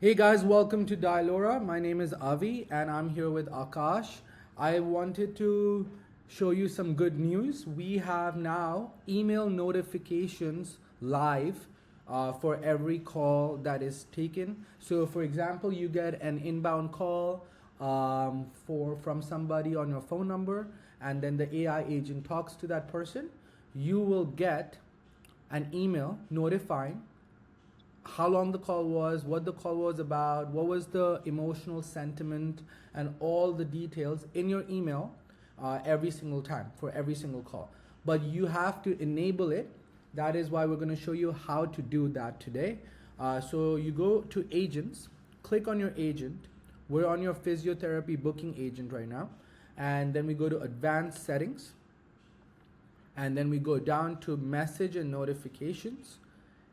Hey guys, welcome to Dialora. My name is Avi and I'm here with Akash. I wanted to show you some good news. We have now email notifications live for every call that is taken. So for example, you get an inbound call from somebody on your phone number, and then the AI agent talks to that person. You will get an email notifying how long the call was, what the call was about, what was the emotional sentiment, and all the details in your email every single time for every single call. But you have to enable it. That is why we're going to show you how to do that today. So you go to agents, click on your agent. We're on your physiotherapy booking agent right now. And then we go to advanced settings. And then we go down to message and notifications.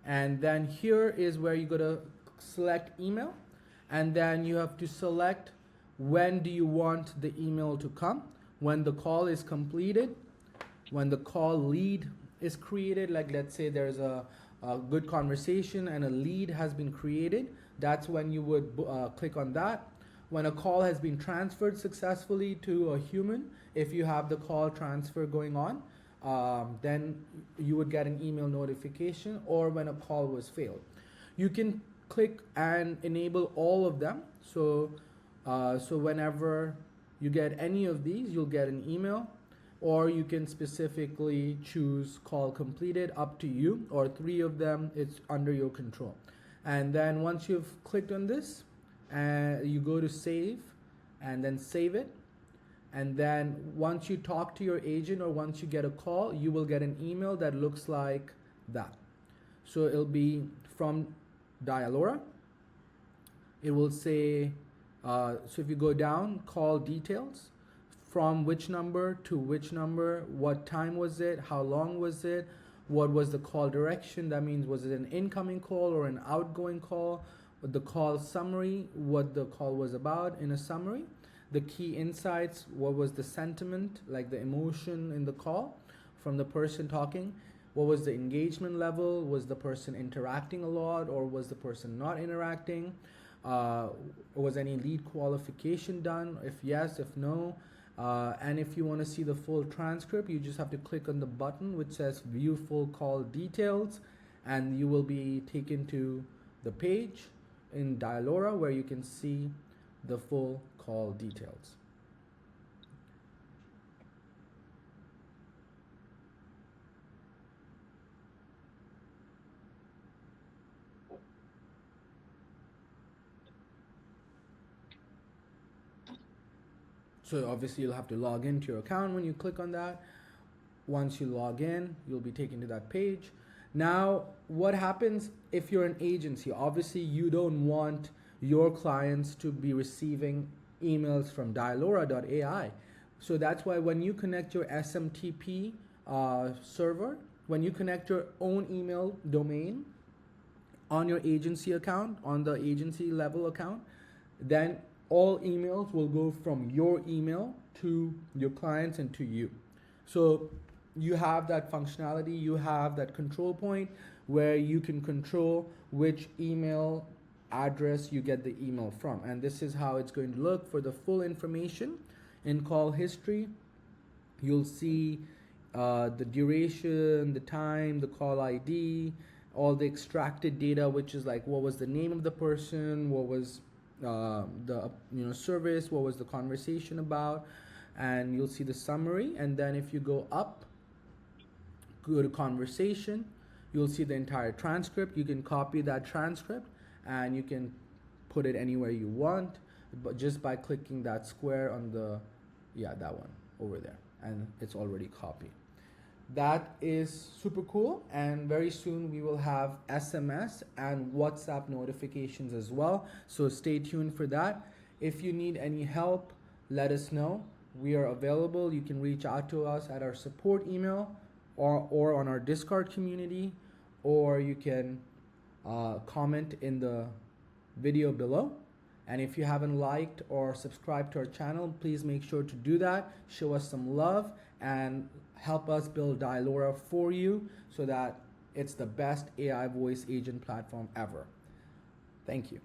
And then here is where you go to select email, and then you have to select when do you want the email to come, when the call is completed, when the call lead is created, like let's say there's a good conversation and a lead has been created, that's when you would click on that. When a call has been transferred successfully to a human, if you have the call transfer going on, then you would get an email notification, or when a call was failed. You can click and enable all of them. So whenever you get any of these, you'll get an email, or you can specifically choose call completed, up to you, or three of them, it's under your control. And then once you've clicked on this, you go to save and then save it. And then once you talk to your agent or once you get a call, you will get an email that looks like that. So it'll be from Dialora. It will say, so if you go down, call details, from which number to which number, what time was it, how long was it, what was the call direction, that means was it an incoming call or an outgoing call, the call summary, what the call was about in a summary, the key insights, what was the sentiment, like the emotion in the call from the person talking, what was the engagement level, was the person interacting a lot or was the person not interacting, was any lead qualification done, if yes, if no, and if you want to see the full transcript, you just have to click on the button which says view full call details, and you will be taken to the page in Dialora where you can see the full call details. So obviously you'll have to log into your account when you click on that. Once you log in, you'll be taken to that page. Now, what happens if you're an agency? Obviously, you don't want your clients to be receiving emails from Dialora.ai. So that's why when you connect your SMTP server, when you connect your own email domain on your agency account, on the agency level account, then all emails will go from your email to your clients and to you. So you have that functionality, you have that control point where you can control which email address you get the email from. And this is how it's going to look. For the full information in call history, you'll see the duration, the time, the call ID, all the extracted data, which is like what was the name of the person, what was the service, what was the conversation about, and you'll see the summary. And then if you go up, go to conversation, you'll see the entire transcript. You can copy that transcript and you can put it anywhere you want, but just by clicking that square on the, that one over there, and it's already copied. That is super cool, and very soon we will have SMS and WhatsApp notifications as well, so stay tuned for that. If you need any help, let us know. We are available. You can reach out to us at our support email or on our Discord community, or you can comment in the video below. And if you haven't liked or subscribed to our channel, please make sure to do that. Show us some love and help us build Dialora for you so that it's the best AI voice agent platform ever. Thank you.